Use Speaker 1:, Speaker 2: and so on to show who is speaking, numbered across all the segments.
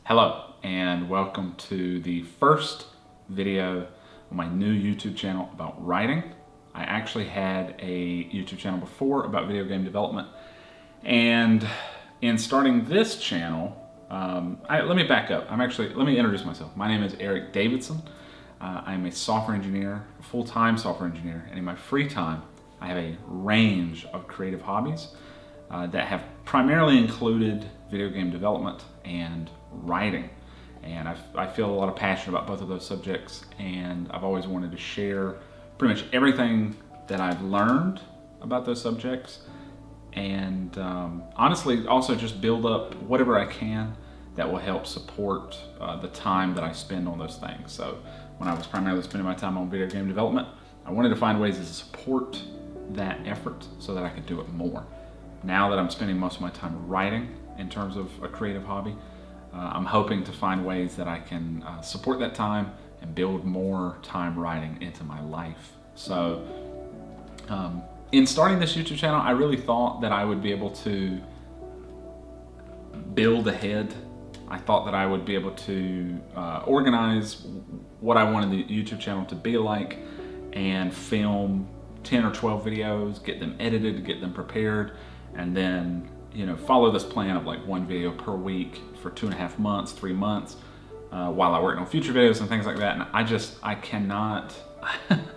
Speaker 1: Hello and welcome to the first video on my new YouTube channel about writing. I actually had a YouTube channel before about video game development, and in starting this channel, let me back up. Let me introduce myself. My name is Eric Davidson. I'm a software engineer, a full-time software engineer, and in my free time I have a range of creative hobbies that have primarily included video game development and writing. And I feel a lot of passion about both of those subjects, and I've always wanted to share pretty much everything that I've learned about those subjects, and honestly also just build up whatever I can that will help support the time that I spend on those things. So when I was primarily spending my time on video game development, I wanted to find ways to support that effort so that I could do it more. Now that I'm spending most of my time writing in terms of a creative hobby, I'm hoping to find ways that I can support that time and build more time writing into my life. So in starting this YouTube channel, I really thought that I would be able to build ahead. I thought that I would be able to organize what I wanted the YouTube channel to be like and film 10 or 12 videos, get them edited, get them prepared, and then follow this plan of like one video per week for 2.5 months, 3 months, while I work on future videos and things like that. And I cannot,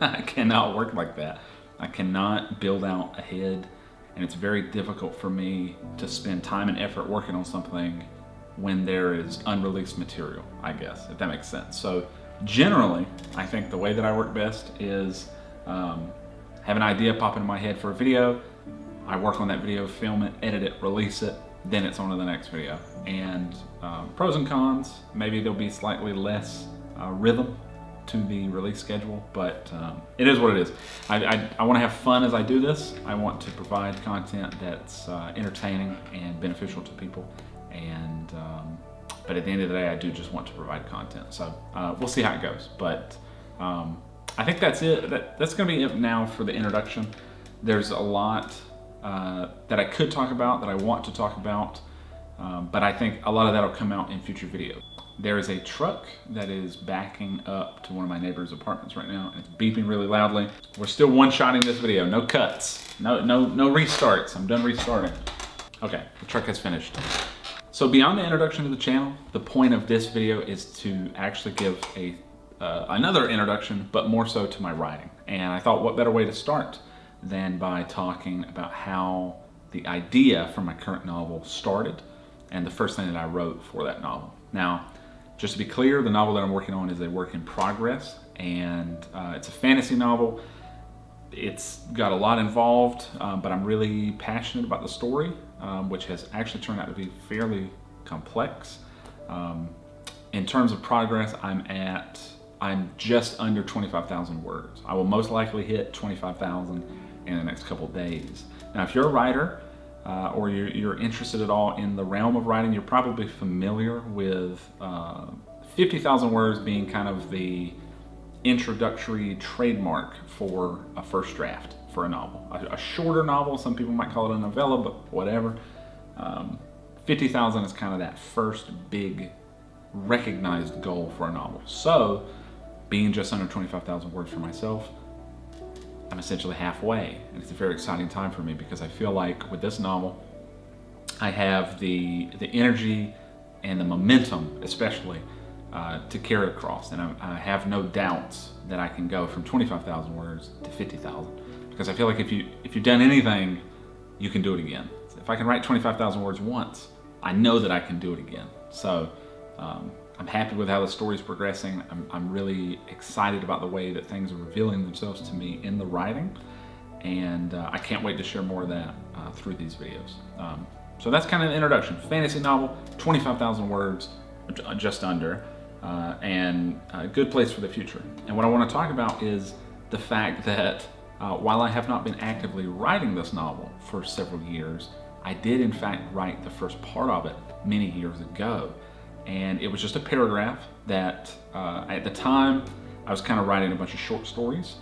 Speaker 1: I cannot work like that. I cannot build out ahead, and it's very difficult for me to spend time and effort working on something when there is unreleased material, I guess, if that makes sense. So generally, I think the way that I work best is have an idea pop into my head for a video, I work on that video, film it, edit it, release it, then it's on to the next video. And pros and cons, maybe there'll be slightly less rhythm to the release schedule, but it is what it is. I want to have fun as I do this. I want to provide content that's entertaining and beneficial to people. And but at the end of the day, I do just want to provide content. So we'll see how it goes. But I think that's it. That's going to be it now for the introduction. There's a lot that I could talk about, that I want to talk about, but I think a lot of that will come out in future videos. There is a truck that is backing up to one of my neighbor's apartments right now, and it's beeping really loudly. We're still one-shotting this video, no cuts, no restarts. I'm done restarting. Okay, the truck has finished. So beyond the introduction to the channel, the point of this video is to actually give another introduction, but more so to my writing. And I thought, what better way to start than by talking about how the idea for my current novel started and the first thing that I wrote for that novel. Now, just to be clear, the novel that I'm working on is a work in progress, and it's a fantasy novel. It's got a lot involved, but I'm really passionate about the story, which has actually turned out to be fairly complex. In terms of progress, I'm just under 25,000 words. I will most likely hit 25,000 in the next couple days. Now, if you're a writer or you're interested at all in the realm of writing, you're probably familiar with 50,000 words being kind of the introductory trademark for a first draft for a novel. A shorter novel, some people might call it a novella, but whatever. 50,000 is kind of that first big recognized goal for a novel. So, being just under 25,000 words for myself, I'm essentially halfway, and it's a very exciting time for me because I feel like with this novel, I have the energy and the momentum, especially, to carry it across, and I have no doubts that I can go from 25,000 words to 50,000, because I feel like if you've done anything, you can do it again. If I can write 25,000 words once, I know that I can do it again. So I'm happy with how the story's progressing. I'm really excited about the way that things are revealing themselves to me in the writing, and I can't wait to share more of that through these videos. So that's kind of the introduction. Fantasy novel, 25,000 words, just under, and a good place for the future. And what I want to talk about is the fact that while I have not been actively writing this novel for several years, I did in fact write the first part of it many years ago. And it was just a paragraph that at the time I was kind of writing a bunch of short stories,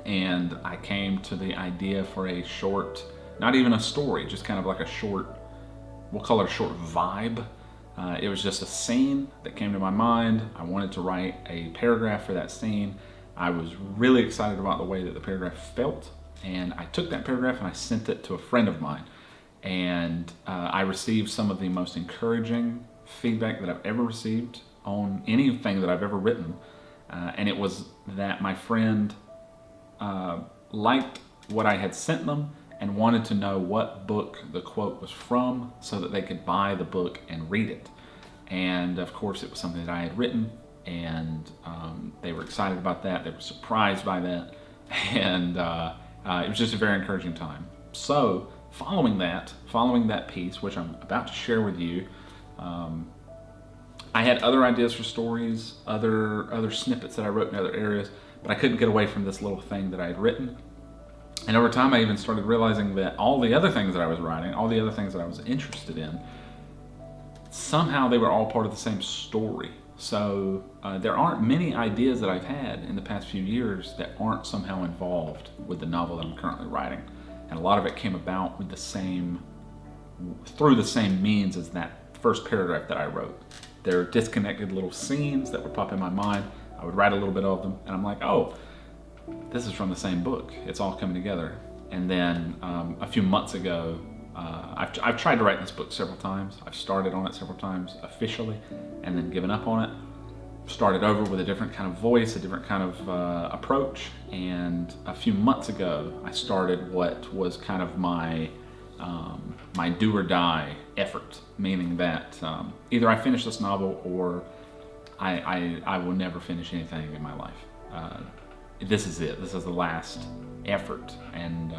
Speaker 1: and I came to the idea for a short, not even a story, just kind of like a short, we'll call it a short vibe It was just a scene that came to my mind. I wanted to write a paragraph for that scene. I was really excited about the way that the paragraph felt, and I took that paragraph and I sent it to a friend of mine. And I received some of the most encouraging feedback that I've ever received on anything that I've ever written. And it was that my friend liked what I had sent them and wanted to know what book the quote was from so that they could buy the book and read it. And of course it was something that I had written, and they were excited about that. They were surprised by that, and it was just a very encouraging time. So following that piece, which I'm about to share with you, I had other ideas for stories, other snippets that I wrote in other areas, but I couldn't get away from this little thing that I had written. And over time I even started realizing that all the other things that I was writing, all the other things that I was interested in, somehow they were all part of the same story. So there aren't many ideas that I've had in the past few years that aren't somehow involved with the novel that I'm currently writing. And a lot of it came about with through the same means as that first paragraph that I wrote. There are disconnected little scenes that would pop in my mind. I would write a little bit of them, and I'm like, oh, this is from the same book. It's all coming together. And then a few months ago, I've tried to write this book several times. I've started on it several times officially and then given up on it. Started over with a different kind of voice, a different kind of approach. And a few months ago, I started what was kind of my do or die effort, meaning that either I finish this novel or I will never finish anything in my life. This is it. This is the last effort. And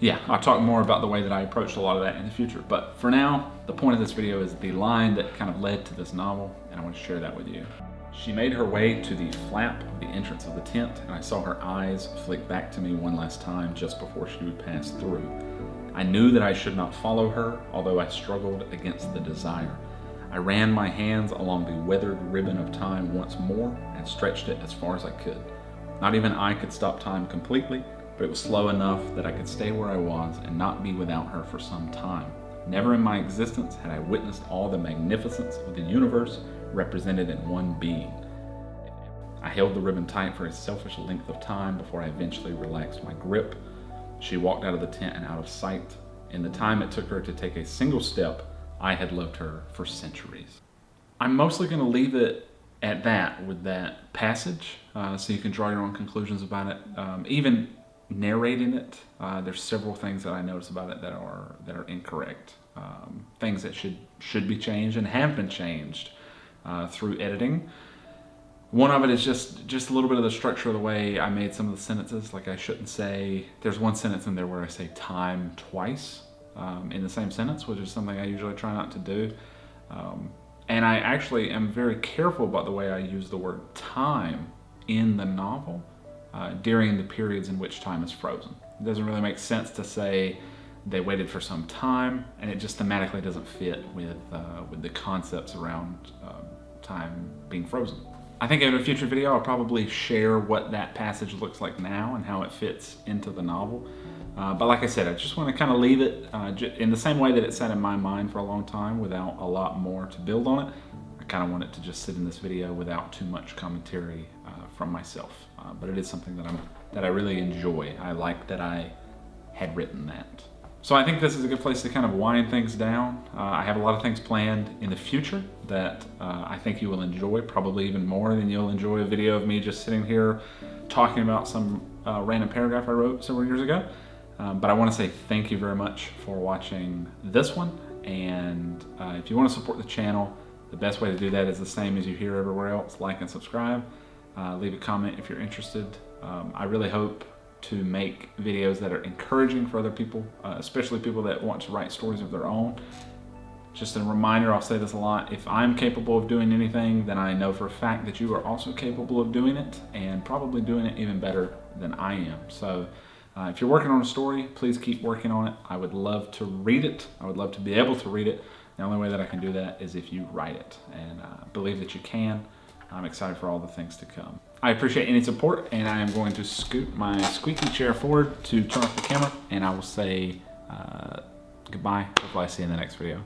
Speaker 1: yeah, I'll talk more about the way that I approached a lot of that in the future. But for now, the point of this video is the line that kind of led to this novel, and I want to share that with you. She made her way to the flap of the entrance of the tent, and I saw her eyes flick back to me one last time just before she would pass through. I knew that I should not follow her, although I struggled against the desire. I ran my hands along the weathered ribbon of time once more and stretched it as far as I could. Not even I could stop time completely, but it was slow enough that I could stay where I was and not be without her for some time. Never in my existence had I witnessed all the magnificence of the universe represented in one being. I held the ribbon tight for a selfish length of time before I eventually relaxed my grip. She walked out of the tent and out of sight. In the time it took her to take a single step, I had loved her for centuries. I'm mostly going to leave it at that with that passage, so you can draw your own conclusions about it. Even narrating it, there's several things that I notice about it that are incorrect. Things that should be changed and have been changed through editing. One of it is just a little bit of the structure of the way I made some of the sentences. Like I shouldn't say, there's one sentence in there where I say time twice in the same sentence, which is something I usually try not to do. And I actually am very careful about the way I use the word time in the novel during the periods in which time is frozen. It doesn't really make sense to say they waited for some time, and it just thematically doesn't fit with the concepts around time being frozen. I think in a future video I'll probably share what that passage looks like now and how it fits into the novel. But like I said, I just want to kind of leave it in the same way that it sat in my mind for a long time without a lot more to build on it. I kind of want it to just sit in this video without too much commentary from myself. But it is something that I really enjoy. I like that I had written that. So I think this is a good place to kind of wind things down. I have a lot of things planned in the future that I think you will enjoy, probably even more than you'll enjoy a video of me just sitting here talking about some random paragraph I wrote several years ago. But I want to say thank you very much for watching this one. And if you want to support the channel, the best way to do that is the same as you hear everywhere else. Like and subscribe. Leave a comment if you're interested. I really hope to make videos that are encouraging for other people, especially people that want to write stories of their own. Just a reminder, I'll say this a lot, if I'm capable of doing anything, then I know for a fact that you are also capable of doing it, and probably doing it even better than I am. So if you're working on a story, please keep working on it. I would love to read it. I would love to be able to read it. The only way that I can do that is if you write it, and I believe that you can. I'm excited for all the things to come. I appreciate any support, and I am going to scoot my squeaky chair forward to turn off the camera, and I will say goodbye. Hopefully I see you in the next video.